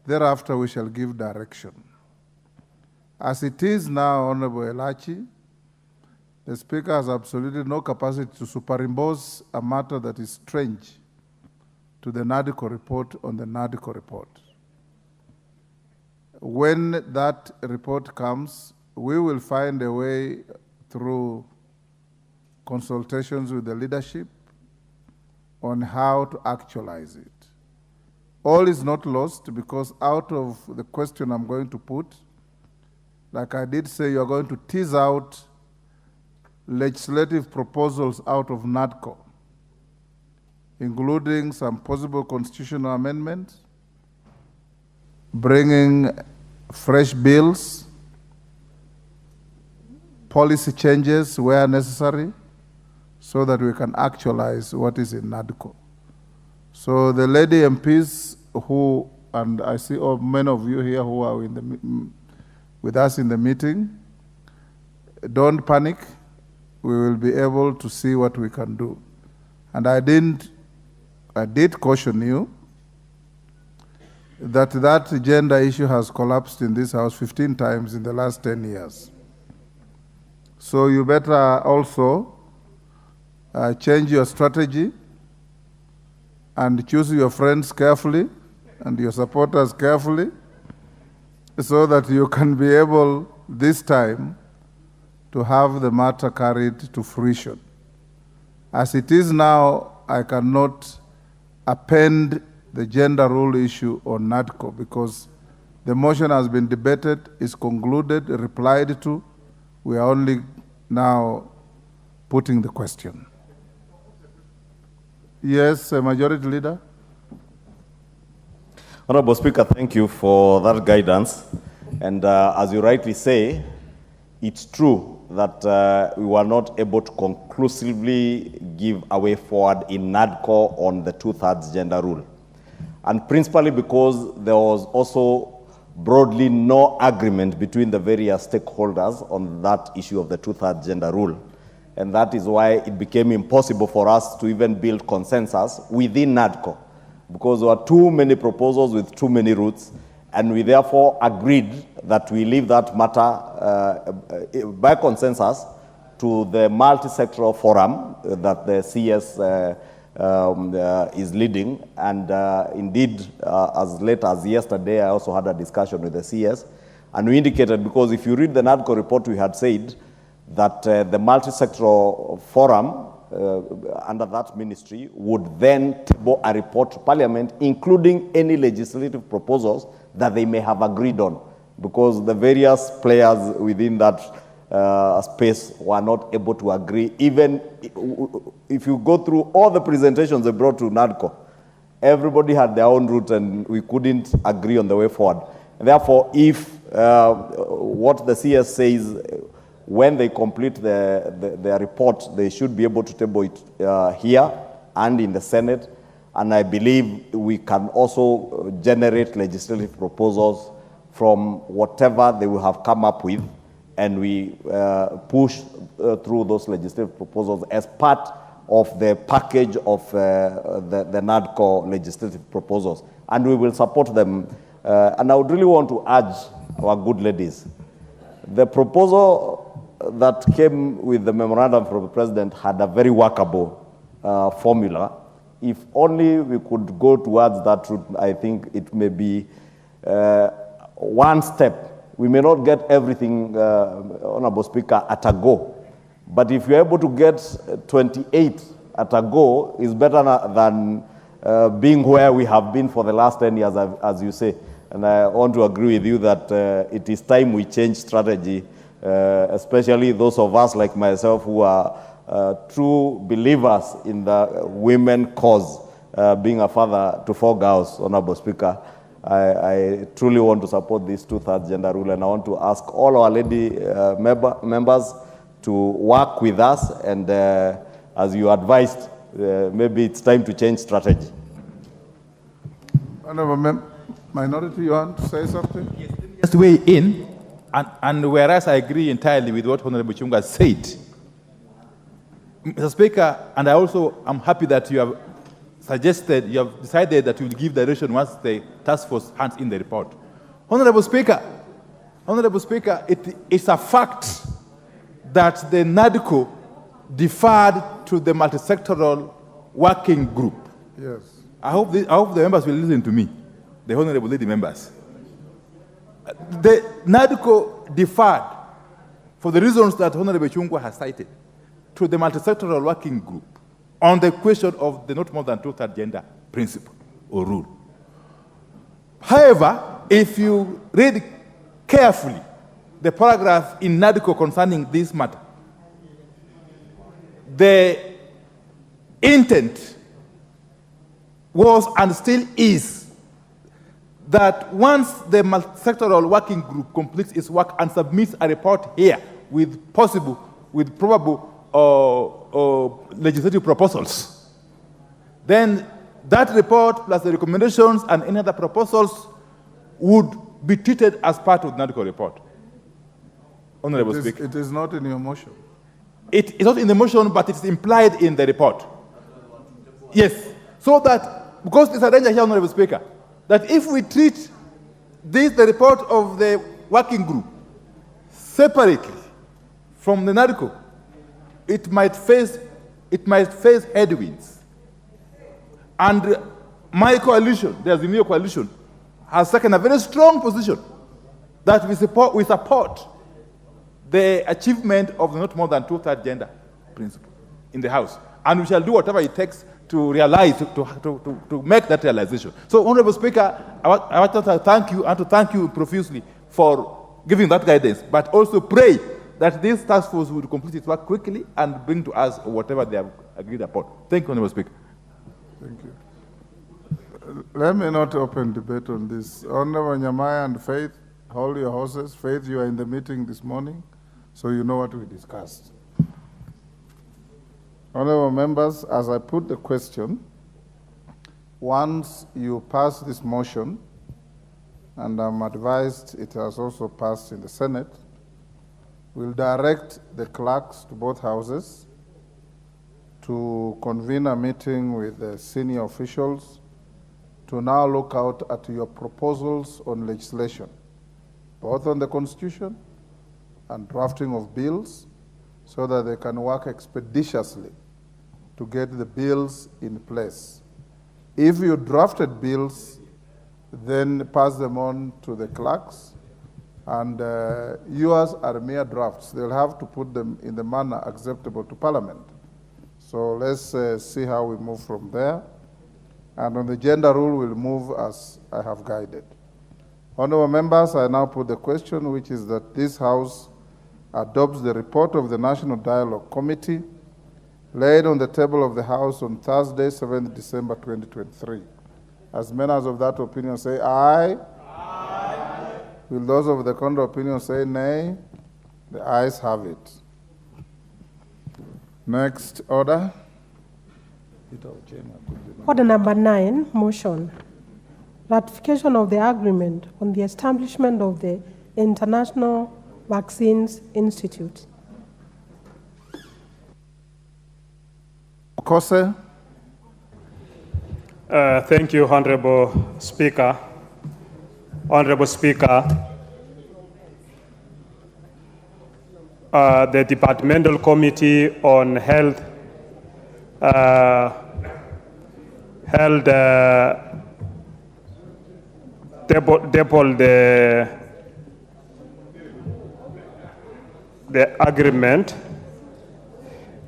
Thereafter, we shall give direction. As it is now, Honorable Elachi, the Speaker has absolutely no capacity to superimpose a matter that is strange to the NADCO report on the NADCO report. When that report comes, we will find a way through consultations with the leadership on how to actualize it. All is not lost, because out of the question I'm going to put, like I did say, you're going to tease out legislative proposals out of NADCO, including some possible constitutional amendments, bringing fresh bills, policy changes where necessary, so that we can actualize what is in NADCO. So the lady MPs who, and I see many of you here who are with us in the meeting, don't panic. We will be able to see what we can do. And I did caution you that gender issue has collapsed in this House 15 times in the last 10 years. So you better also change your strategy and choose your friends carefully and your supporters carefully, so that you can be able this time to have the matter carried to fruition. As it is now, I cannot append the gender rule issue on NADCO, because the motion has been debated, is concluded, replied to. We are only now putting the question. Yes, Majority Leader. Honorable Speaker, thank you for that guidance. And as you rightly say, it's true that we were not able to conclusively give a way forward in NADCO on the 2/3 gender rule. And principally because there was also broadly no agreement between the various stakeholders on that issue of the 2/3 gender rule. And that is why it became impossible for us to even build consensus within NADCO, because there were too many proposals with too many routes, and we therefore agreed that we leave that matter by consensus to the multi-sectoral forum that the CS is leading. And indeed, as late as yesterday, I also had a discussion with the CS, and we indicated, because if you read the NADCO report, we had said that the multi-sectoral forum under that ministry would then table a report to Parliament, including any legislative proposals that they may have agreed on, because the various players within that space were not able to agree. Even if you go through all the presentations they brought to NADCO, everybody had their own route and we couldn't agree on the way forward. Therefore, if what the CS says, when they complete their report, they should be able to table it here and in the Senate. And I believe we can also generate legislative proposals from whatever they will have come up with, and we push through those legislative proposals as part of the package of the NADCO legislative proposals. And we will support them. And I would really want to urge our good ladies. The proposal that came with the memorandum from the president had a very workable formula. If only we could go towards that route, I think it may be one step. We may not get everything, Honorable Speaker, at a go. But if you're able to get 28 at a go, it's better than being where we have been for the last 10 years, as you say. And I want to agree with you that it is time we change strategy, especially those of us like myself who are true believers in the women cause, being a father to 4 girls, Honorable Speaker. I truly want to support this 2/3 gender rule, and I want to ask all our lady members to work with us, and as you advised, maybe it's time to change strategy. Honorable Minority, you want to say something? Yes, just weigh in, and whereas I agree entirely with what Honorable Chunga said, Mr. Speaker, and I also am happy that you have suggested, you have decided that you will give direction once the task force hands in the report. Honorable Speaker, it is a fact that the NADCO deferred to the multi-sectoral working group. Yes. I hope the members will listen to me, the honorable lady members. The NADCO deferred, for the reasons that Honorable Chungwa has cited, to the multi-sectoral working group on the question of the not more than 2/3 gender principle or rule. However, if you read carefully the paragraph in NADCO concerning this matter, the intent was and still is that once the multi-sectoral working group completes its work and submits a report here with probable legislative proposals, then that report plus the recommendations and any other proposals would be treated as part of the NADCO report. Honorable Speaker. It is not in your motion. It is not in the motion, but it's implied in the report. Yes, so that, because there's a danger here, Honorable Speaker, that if we treat the report of the working group separately from the NADCO, it might face headwinds. And my coalition, the Azimio coalition, has taken a very strong position that we support the achievement of the not more than 2/3 gender principle in the House. And we shall do whatever it takes to realize, to make that realization. So, Honorable Speaker, I want to thank you and to thank you profusely for giving that guidance, but also pray that this task force would complete its work quickly and bring to us whatever they have agreed upon. Thank you, Honorable Speaker. Thank you. Let me not open debate on this. Honorable Nyamaya and Faith, hold your horses. Faith, you are in the meeting this morning, so you know what we discussed. Honorable members, as I put the question, once you pass this motion, and I'm advised it has also passed in the Senate, we'll direct the clerks to both houses to convene a meeting with the senior officials to now look out at your proposals on legislation, both on the Constitution and drafting of bills, so that they can work expeditiously to get the bills in place. If you drafted bills, then pass them on to the clerks, and yours are mere drafts. They'll have to put them in the manner acceptable to Parliament. So let's see how we move from there. And on the gender rule, we'll move as I have guided. Honorable members, I now put the question, which is that this House adopts the report of the National Dialogue Committee laid on the table of the House on Thursday, 7th December 2023. As members of that opinion say aye. Aye. Will those of the contrary opinion say nay? The ayes have it. Next order. Order number 9, motion. Ratification of the agreement on the establishment of the International Vaccines Institute. Kose. Thank you, Honorable Speaker. Honorable Speaker, the Departmental Committee on Health held the agreement,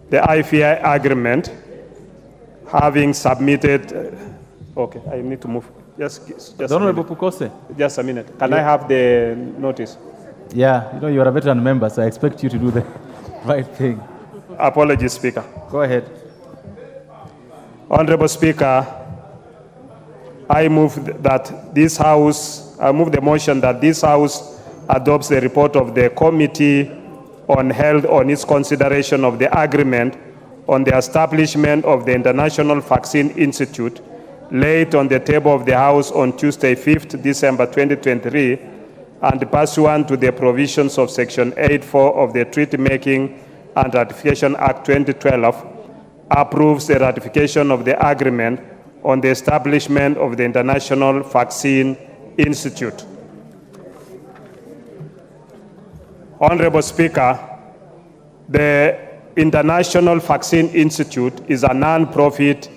the IFI agreement, having submitted. Okay, I need to move. Just Honorable Pukose. Just a minute. Can I have the notice? Yeah, you know, you're a veteran member, so I expect you to do the right thing. Apologies, Speaker. Go ahead. Honorable Speaker, I move that this House, I move the motion that this House adopts the report of the Committee on Health on its consideration of the agreement on the establishment of the International Vaccine Institute laid on the table of the House on Tuesday, 5th December 2023, and pursuant to the provisions of Section 8.4 of the Treaty Making and Ratification Act 2012, approves the ratification of the agreement on the establishment of the International Vaccine Institute. Honorable Speaker, the International Vaccine Institute is a non-profit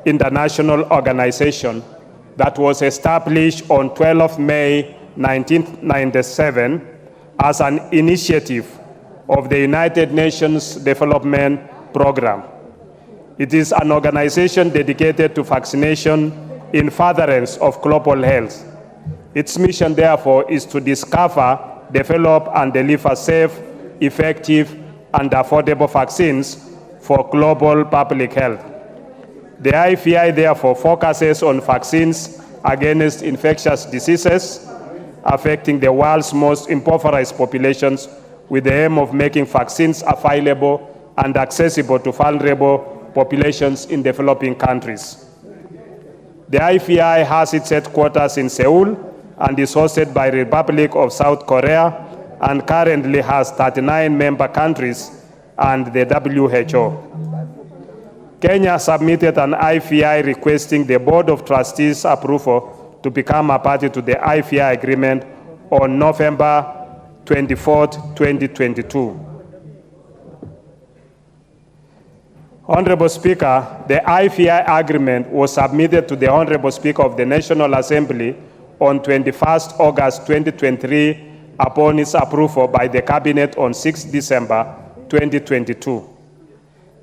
international organization that was established on 12th May 1997 as an initiative of the United Nations Development Program. It is an organization dedicated to vaccination in furtherance of global health. Its mission, therefore, is to discover, develop, and deliver safe, effective, and affordable vaccines for global public health. The IFI, therefore, focuses on vaccines against infectious diseases affecting the world's most impoverished populations with the aim of making vaccines available and accessible to vulnerable populations in developing countries. The IFI has its headquarters in Seoul and is hosted by the Republic of South Korea and currently has 39 member countries and the WHO. Kenya submitted an IFI requesting the Board of Trustees approval to become a party to the IFI agreement on November 24, 2022. Honorable Speaker, the IFI agreement was submitted to the Honorable Speaker of the National Assembly on 21st August 2023 upon its approval by the Cabinet on 6 December 2022.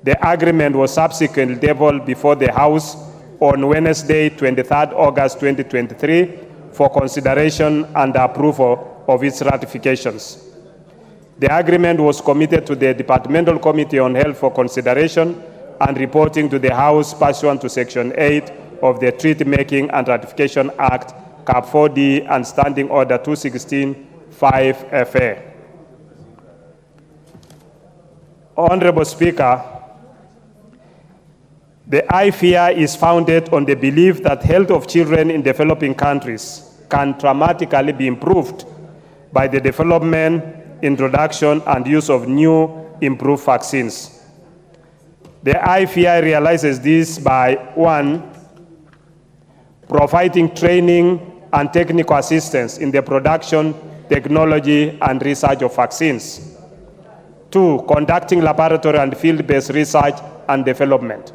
The agreement was subsequently tabled before the House on Wednesday, 23rd August 2023 for consideration and approval of its ratifications. The agreement was committed to the Departmental Committee on Health for consideration and reporting to the House pursuant to Section 8 of the Treaty Making and Ratification Act, Cap 4D, and Standing Order 216-5 FA. Honorable Speaker, the IFI is founded on the belief that health of children in developing countries can dramatically be improved by the development, introduction, and use of new improved vaccines. The IFI realizes this by 1, providing training and technical assistance in the production, technology, and research of vaccines. 2, conducting laboratory and field-based research and development.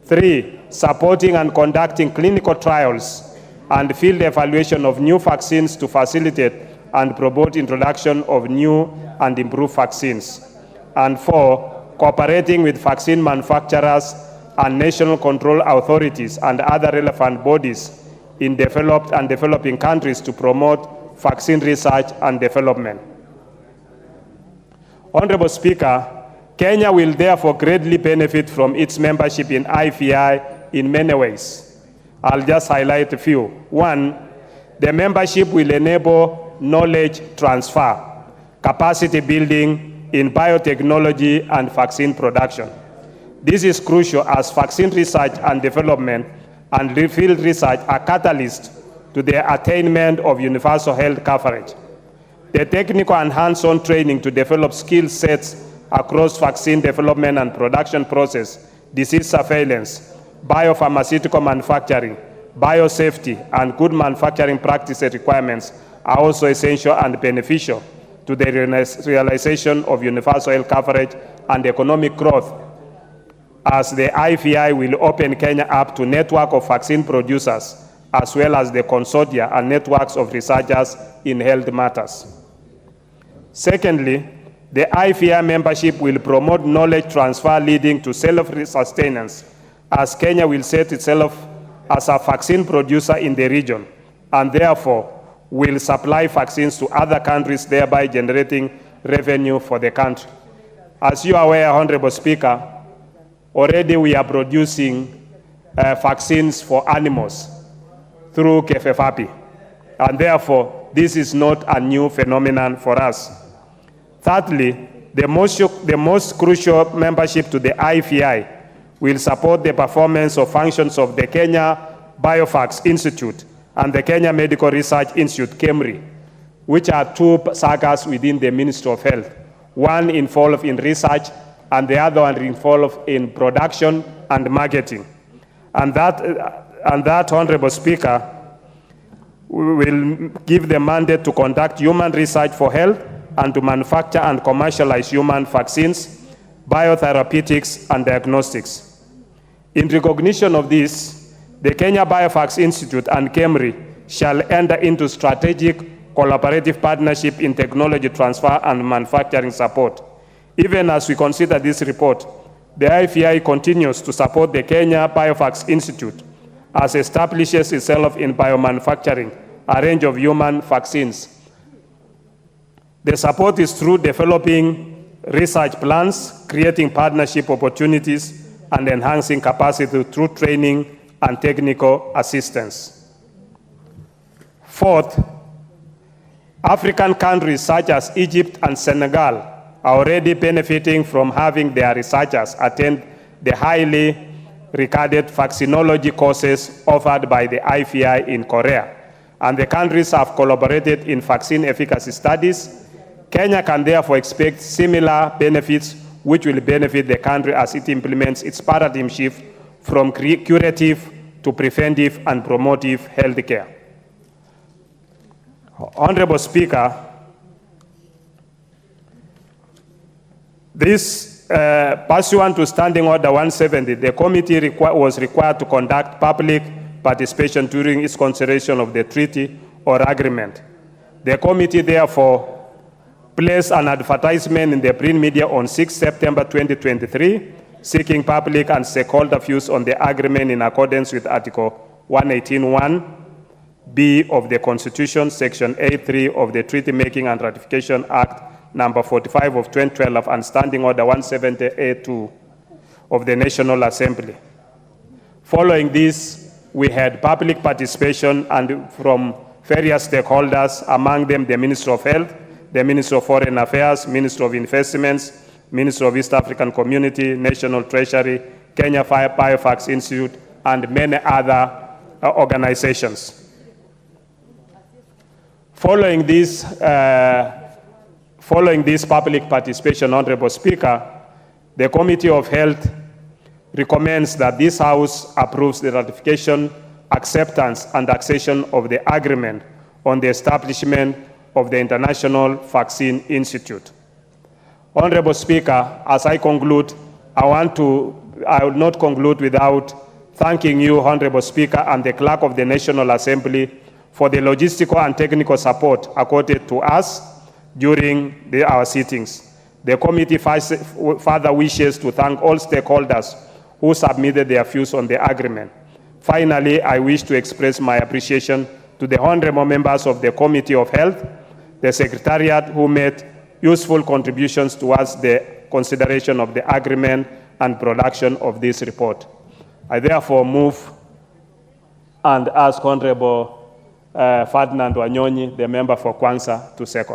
3, supporting and conducting clinical trials and field evaluation of new vaccines to facilitate and promote introduction of new and improved vaccines. And 4, cooperating with vaccine manufacturers and national control authorities and other relevant bodies in developed and developing countries to promote vaccine research and development. Honorable Speaker, Kenya will therefore greatly benefit from its membership in IFI in many ways. I'll just highlight a few. One, the membership will enable knowledge transfer, capacity building in biotechnology and vaccine production. This is crucial as vaccine research and development and field research are catalysts to the attainment of universal health coverage. The technical and hands-on training to develop skill sets across vaccine development and production process, disease surveillance, biopharmaceutical manufacturing, biosafety, and good manufacturing practices requirements are also essential and beneficial to the realization of universal health coverage and economic growth, as the IFI will open Kenya up to a network of vaccine producers, as well as the consortia and networks of researchers in health matters. Secondly, the IFI membership will promote knowledge transfer leading to self-sustenance, as Kenya will set itself as a vaccine producer in the region, and therefore will supply vaccines to other countries, thereby generating revenue for the country. As you are aware, Honorable Speaker, already we are producing vaccines for animals through KFFAPI, and therefore this is not a new phenomenon for us. Thirdly, the most crucial membership to the IFI will support the performance of functions of the Kenya Biofax Institute and the Kenya Medical Research Institute, KEMRI, which are two sagas within the Ministry of Health, one involved in research and the other one involved in production and marketing. And that, Honorable Speaker, will give the mandate to conduct human research for health and to manufacture and commercialize human vaccines, biotherapeutics, and diagnostics. In recognition of this, the Kenya Biofax Institute and KEMRI shall enter into strategic collaborative partnership in technology transfer and manufacturing support. Even as we consider this report, the IFI continues to support the Kenya Biofax Institute as it establishes itself in biomanufacturing, a range of human vaccines. The support is through developing research plans, creating partnership opportunities, and enhancing capacity through training and technical assistance. Fourth, African countries such as Egypt and Senegal are already benefiting from having their researchers attend the highly regarded vaccinology courses offered by the IFI in Korea, and the countries have collaborated in vaccine efficacy studies. Kenya can therefore expect similar benefits which will benefit the country as it implements its paradigm shift from curative to preventive and promotive healthcare. Honorable Speaker, this pursuant to Standing Order 170, the committee was required to conduct public participation during its consideration of the treaty or agreement. The committee therefore placed an advertisement in the print media on 6 September 2023, seeking public and stakeholder views on the agreement in accordance with Article 118(1)(b) of the Constitution, Section 8(3) of the Treaty Making and Ratification Act number 45 of 2012 and Standing Order 170A2 of the National Assembly. Following this, we had public participation and from various stakeholders, among them the Ministry of Health, the Ministry of Foreign Affairs, Ministry of Investments, Ministry of East African Community, National Treasury, Kenya Biofax Institute, and many other organizations. Following this public participation, Honorable Speaker, the Committee of Health recommends that this House approves the ratification, acceptance, and accession of the agreement on the establishment of the International Vaccine Institute. Honorable Speaker, as I conclude, I will not conclude without thanking you, Honorable Speaker, and the Clerk of the National Assembly for the logistical and technical support accorded to us during our sittings. The committee further wishes to thank all stakeholders who submitted their views on the agreement. Finally, I wish to express my appreciation to the honorable members of the Committee of Health, the Secretariat who made useful contributions towards the consideration of the agreement and production of this report. I therefore move and ask Honorable Ferdinand Wanyonyi, the member for Kwanza, to second.